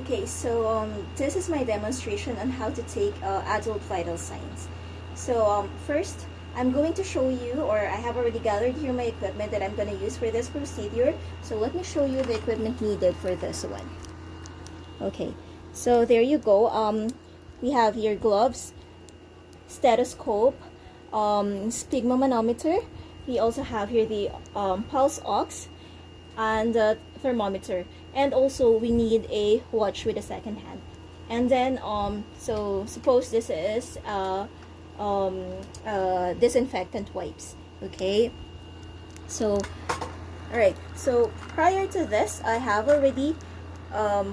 Okay, so this is my demonstration on how to take adult vital signs. So first, I'm going to show you, or I have already gathered here my equipment that I'm going to use for this procedure. So let me show you the equipment needed for this one. Okay, so there you go. We have here gloves, stethoscope, sphygmomanometer. We also have here the pulse ox and thermometer, and also we need a watch with a second hand. And then so suppose this is disinfectant wipes. Okay, so all right, so prior to this I have already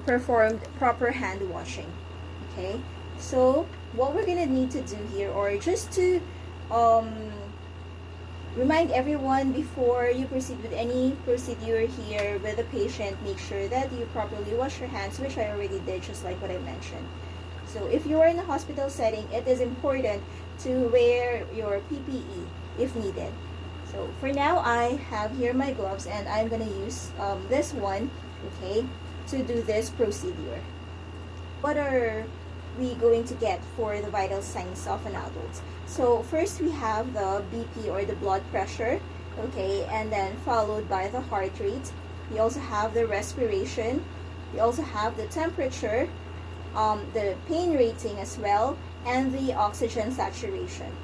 performed proper hand washing. Okay, so what we're gonna need to do here, or just to remind everyone before you proceed with any procedure here with a patient, make sure that you properly wash your hands, which I already did, just like what I mentioned. So if you are in a hospital setting, it is important to wear your PPE if needed. So for now, I have here my gloves, and I'm going to use this one, okay, to do this procedure. What are we going to get for the vital signs of an adult? So first we have the BP, or the blood pressure, okay, and then followed by the heart rate. We also have the respiration. We also have the temperature, the pain rating as well, and the oxygen saturation.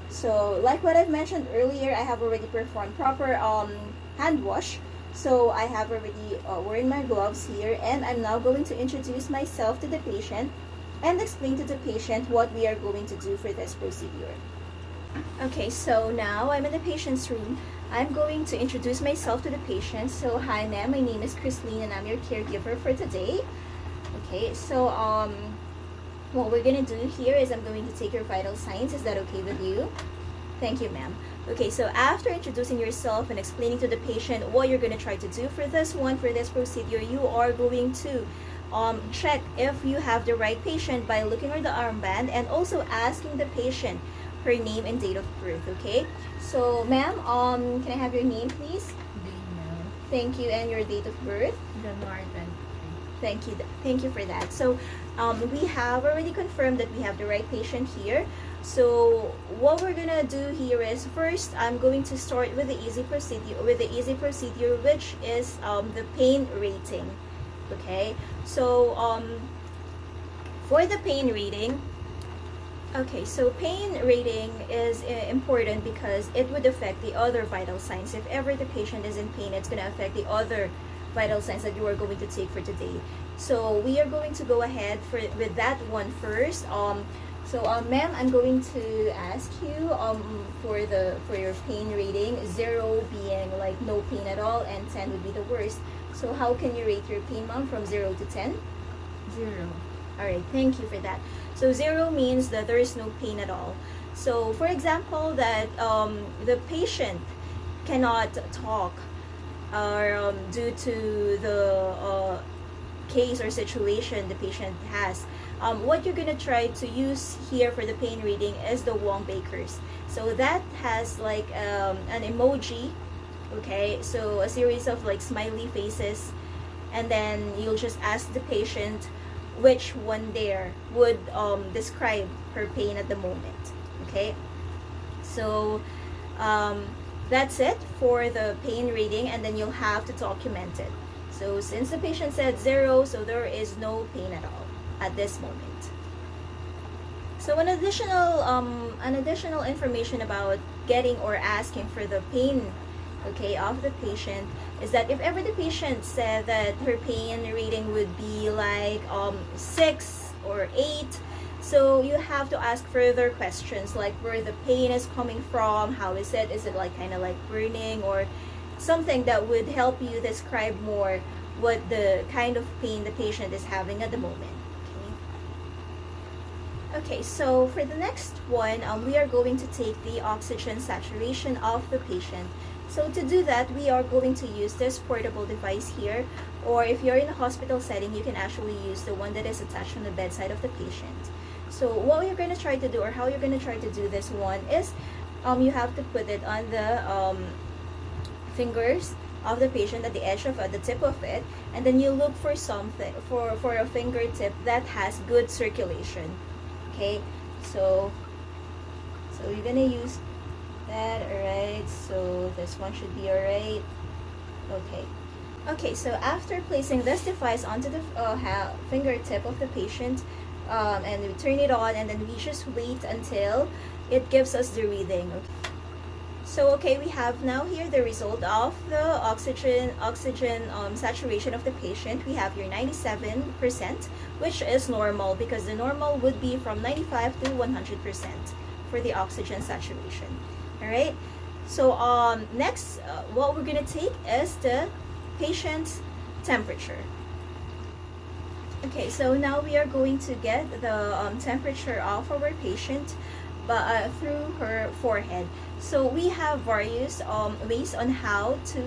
So like what I've mentioned earlier, I have already performed proper hand wash. So I have already wearing my gloves here, and I'm now going to introduce myself to the patient and explain to the patient what we are going to do for this procedure. Okay, so now I'm in the patient's room. I'm going to introduce myself to the patient. So hi ma'am, my name is Chrisline and I'm your caregiver for today. Okay, so what we're gonna do here is I'm going to take your vital signs. Is that okay with you? Thank you, ma'am. Okay, so after introducing yourself and explaining to the patient what you're going to try to do for this one, for this procedure, you are going to check if you have the right patient by looking at the armband and also asking the patient her name and date of birth. Okay, so ma'am, can I have your name please? Dana. Thank you. And your date of birth? January 23. Thank you for that. So we have already confirmed that we have the right patient here. So what we're gonna do here is, first I'm going to start with the easy procedure, which is the pain rating. Okay, so for the pain rating, okay, so pain rating is important because it would affect the other vital signs. If ever the patient is in pain, it's gonna affect the other vital signs that you are going to take for today. So we are going to go ahead with that one first. Ma'am, I'm going to ask you for your pain rating, 0 being like no pain at all and 10 would be the worst. So how can you rate your pain, ma'am, from 0 to 10? 0. All right, thank you for that. So 0 means that there is no pain at all. So for example, that the patient cannot talk, or due to the case or situation the patient has, what you're gonna try to use here for the pain reading is the Wong Baker's. So that has like an emoji, okay, so a series of like smiley faces, and then you'll just ask the patient which one there would describe her pain at the moment. Okay, so that's it for the pain reading, and then you'll have to document it. So since the patient said 0, so there is no pain at all at this moment. So an additional information about getting or asking for the pain, okay, of the patient is that if ever the patient said that her pain rating would be like 6 or 8, so you have to ask further questions like where the pain is coming from, how is it? Is it like kind of like burning, or something that would help you describe more what the kind of pain the patient is having at the moment. Okay, so for the next one, we are going to take the oxygen saturation of the patient. So to do that, we are going to use this portable device here, or if you're in a hospital setting, you can actually use the one that is attached on the bedside of the patient. So what you're going to try to do, or how you're going to try to do this one is, you have to put it on the fingers of the patient at the edge of the tip of it, and then you look for something for a fingertip that has good circulation. Okay, so you're gonna use that. Alright, so this one should be alright. Okay, so after placing this device onto the fingertip of the patient, and we turn it on, and then we just wait until it gives us the reading. Okay. So okay, we have now here the result of the oxygen saturation of the patient. We have here 97%, which is normal because the normal would be from 95 to 100% for the oxygen saturation. All right. So next, what we're gonna take is the patient's temperature. Okay, so now we are going to get the temperature of our patient through her forehead. So we have various ways on how to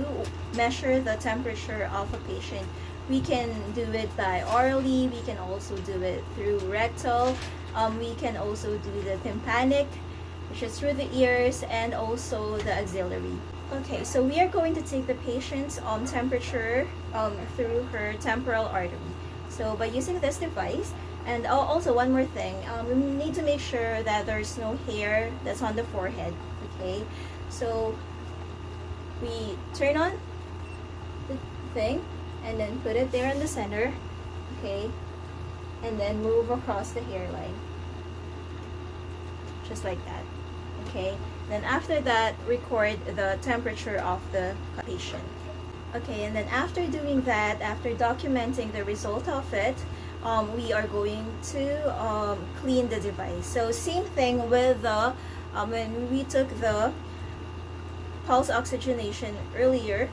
measure the temperature of a patient. We can do it by orally, we can also do it through rectal, we can also do the tympanic, which is through the ears, and also the axillary. Okay, so we are going to take the patient's temperature through her temporal artery. So by using this device, and also one more thing, we need to make sure that there's no hair that's on the forehead. Okay, so we turn on the thing and then put it there in the center. Okay, and then move across the hairline, just like that. Okay, then after that, record the temperature of the patient. Okay, and then after doing that, after documenting the result of it, we are going to clean the device. So same thing with the when we took the pulse oxygenation earlier,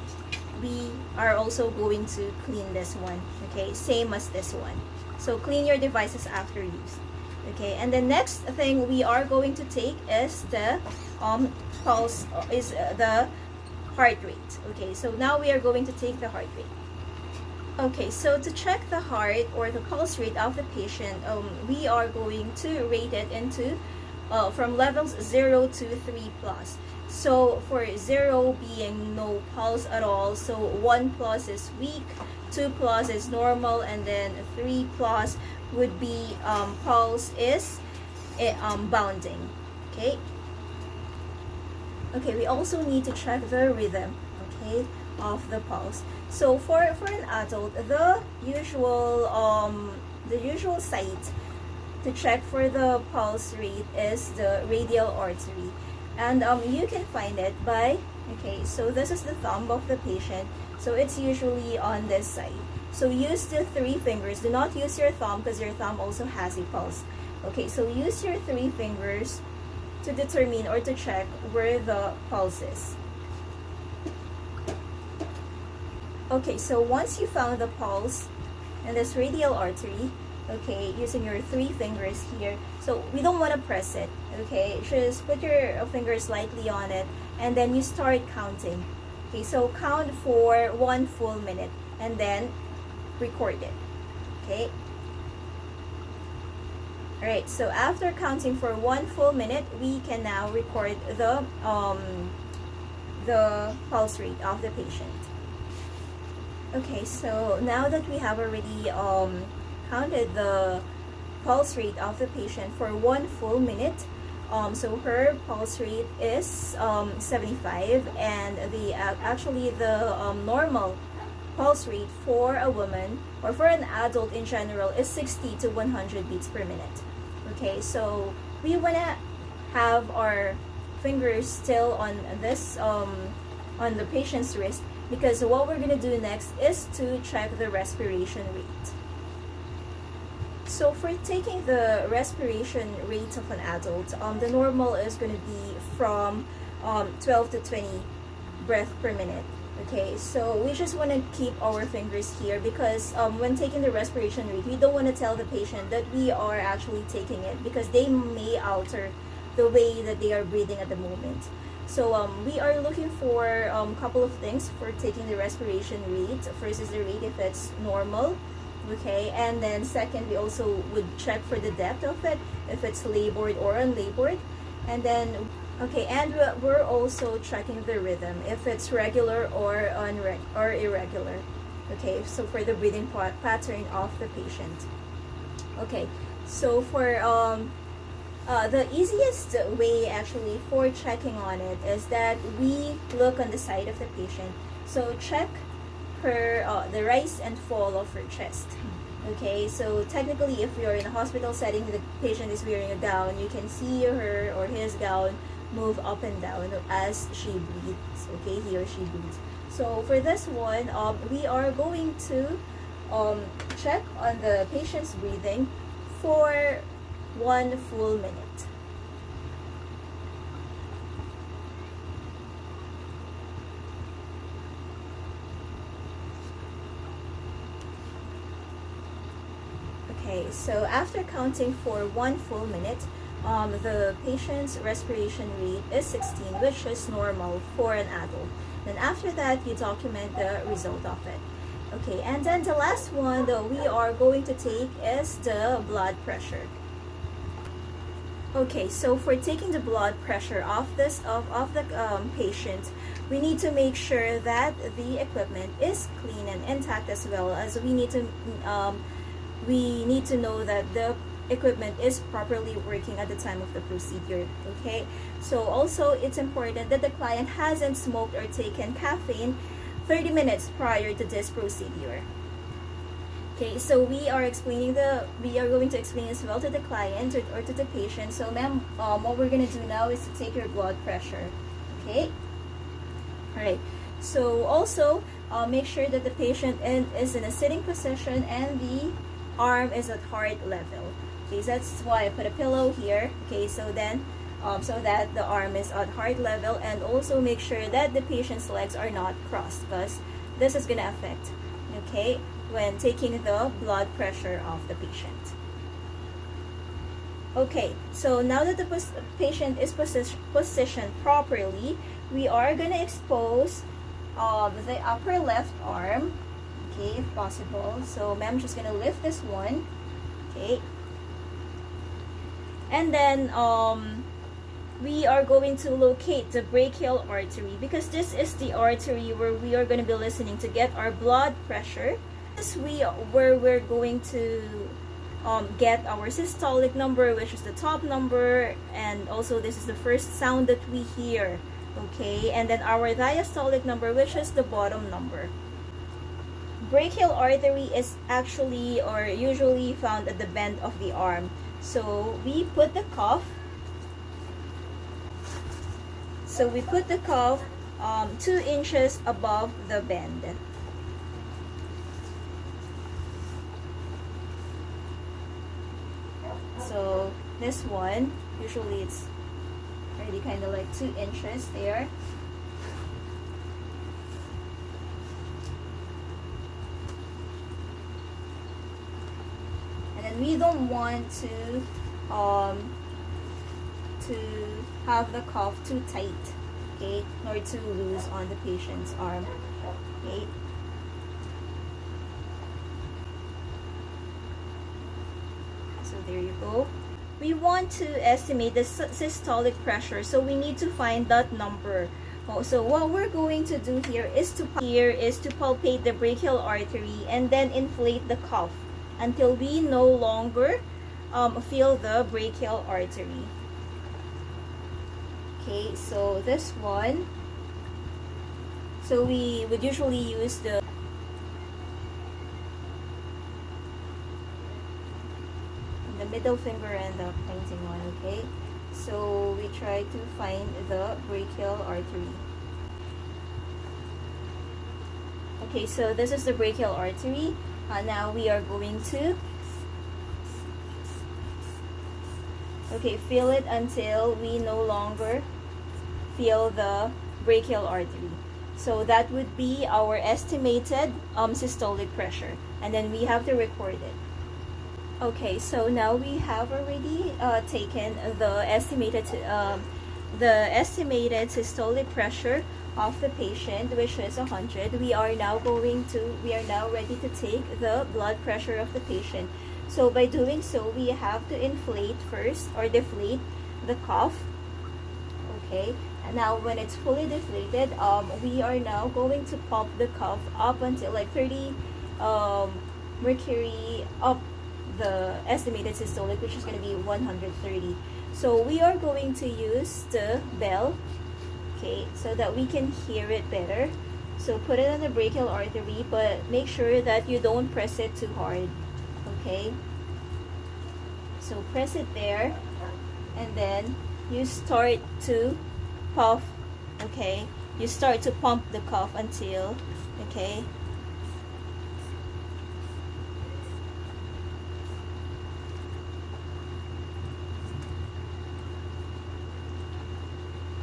we are also going to clean this one. Okay, same as this one. So clean your devices after use. Okay, and the next thing we are going to take is the pulse, the heart rate. Okay, so now we are going to take the heart rate. Okay, so to check the heart or the pulse rate of the patient, we are going to rate it into from levels 0 to 3 plus. So for 0 being no pulse at all, so 1 plus is weak, 2 plus is normal, and then 3 plus would be pulse is bounding. Okay. Okay, we also need to check the rhythm, okay, of the pulse. So for an adult, the usual site to check for the pulse rate is the radial artery, and you can find it by, okay, so this is the thumb of the patient, so it's usually on this side. So use the 3 fingers. Do not use your thumb because your thumb also has a pulse. Okay, so use your 3 fingers to determine or to check where the pulse is. Okay, so once you found the pulse in this radial artery, okay, using your 3 fingers here, so we don't want to press it, okay, just put your fingers lightly on it, and then you start counting. Okay, so count for 1 full minute, and then record it. Okay. Alright, so after counting for 1 full minute, we can now record the pulse rate of the patient. Okay, so now that we have already counted the pulse rate of the patient for 1 full minute, so her pulse rate is 75, and actually the normal pulse rate for a woman or for an adult in general is 60 to 100 beats per minute. Okay, so we want to have our fingers still on this on the patient's wrist, because what we're going to do next is to check the respiration rate. So for taking the respiration rate of an adult, the normal is going to be from 12 to 20 breaths per minute. Okay, so we just want to keep our fingers here because when taking the respiration rate, we don't want to tell the patient that we are actually taking it, because they may alter the way that they are breathing at the moment. So we are looking for a couple of things for taking the respiration rate. First is the rate if it's normal, okay, and then second, we also would check for the depth of it, if it's labored or unlabored, and then Okay, and we're also checking the rhythm, if it's regular or irregular. Okay, so for the breathing pattern of the patient. Okay, so for the easiest way actually for checking on it is that we look on the side of the patient. So check her the rise and fall of her chest. Okay, so technically if you're in a hospital setting, the patient is wearing a gown, you can see her or his gown move up and down as she breathes. Okay, he or she breathes. So for this one, we are going to check on the patient's breathing for 1 full minute. Okay, so after counting for 1 full minute, the patient's respiration rate is 16, which is normal for an adult. Then after that, you document the result of it. Okay, and then the last one that we are going to take is the blood pressure. Okay, so for taking the blood pressure of the patient, we need to make sure that the equipment is clean and intact, as well as we need to know that the equipment is properly working at the time of the procedure. Okay, so also it's important that the client hasn't smoked or taken caffeine 30 minutes prior to this procedure. Okay, so we are going to explain as well to the client or to the patient. So ma'am, what we're going to do now is to take your blood pressure. Okay, all right, so also make sure that the patient is in a sitting position and the arm is at heart level. Okay, so that's why I put a pillow here. Okay, so then so that the arm is at heart level, and also make sure that the patient's legs are not crossed, because this is going to affect, okay, when taking the blood pressure of the patient. Okay, so now that the patient is positioned properly, we are going to expose the upper left arm, okay, if possible. So ma'am, just going to lift this one, okay, and then we are going to locate the brachial artery, because this is the artery where we are going to be listening to get our blood pressure. This where we're going to get our systolic number, which is the top number, and also this is the first sound that we hear. Okay, and then our diastolic number, which is the bottom number. Brachial artery is actually or usually found at the bend of the arm. So we put the cuff. So we put the cuff 2 inches above the bend. So this one, usually it's already kind of like 2 inches there. And then we don't want to have the cuff too tight, okay, nor too loose on the patient's arm. Okay. So there you go. We want to estimate the systolic pressure, so we need to find that number. So what we're going to do here is to palpate the brachial artery and then inflate the cuff until we no longer feel the brachial artery. Okay, so this one, so we would usually use the middle finger and the pointing one. Okay, so we try to find the brachial artery. Okay, so this is the brachial artery. Now we are going to feel it until we no longer feel the brachial artery. So that would be our estimated systolic pressure, and then we have to record it. Okay, so now we have already taken the estimated systolic pressure of the patient, which is 100. We are now ready to take the blood pressure of the patient. So by doing so, we have to inflate first or deflate the cuff. Okay, and now when it's fully deflated, we are now going to pump the cuff up until like 30 mercury up the estimated systolic, which is going to be 130. So we are going to use the bell, okay, so that we can hear it better. So put it on the brachial artery, but make sure that you don't press it too hard, okay? So press it there, and then you start to puff, okay? You start to pump the cuff until, okay?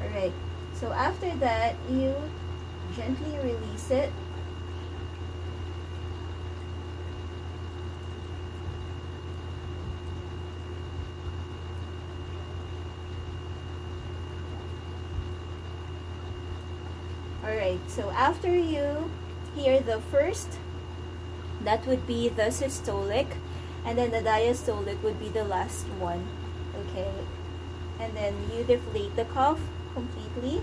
Alright, so after that, you gently release it. Alright, so after you hear the first, that would be the systolic, and then the diastolic would be the last one, okay? And then you deflate the cuff completely,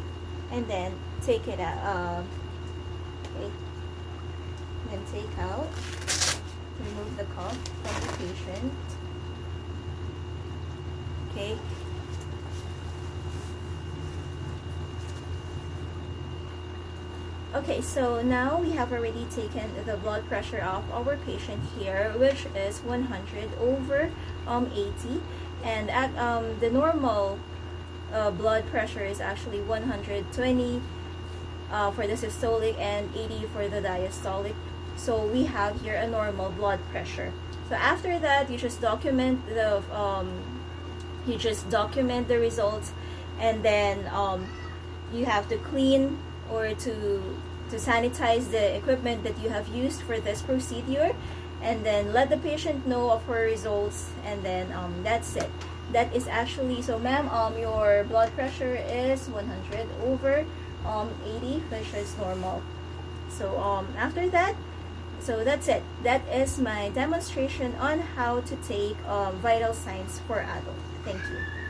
and then take it out, okay? Then take out, remove the cuff from the patient, okay? Okay, so now we have already taken the blood pressure of our patient here, which is 100 over 80, and at, the normal blood pressure is actually 120 for the systolic and 80 for the diastolic. So we have here a normal blood pressure. So after that, you just document the results, and then you have to clean or to sanitize the equipment that you have used for this procedure, and then let the patient know of her results, and then that's it. That is actually, so ma'am, your blood pressure is 100 over 80, which is normal. So after that, so that's it. That is my demonstration on how to take vital signs for adult. Thank you.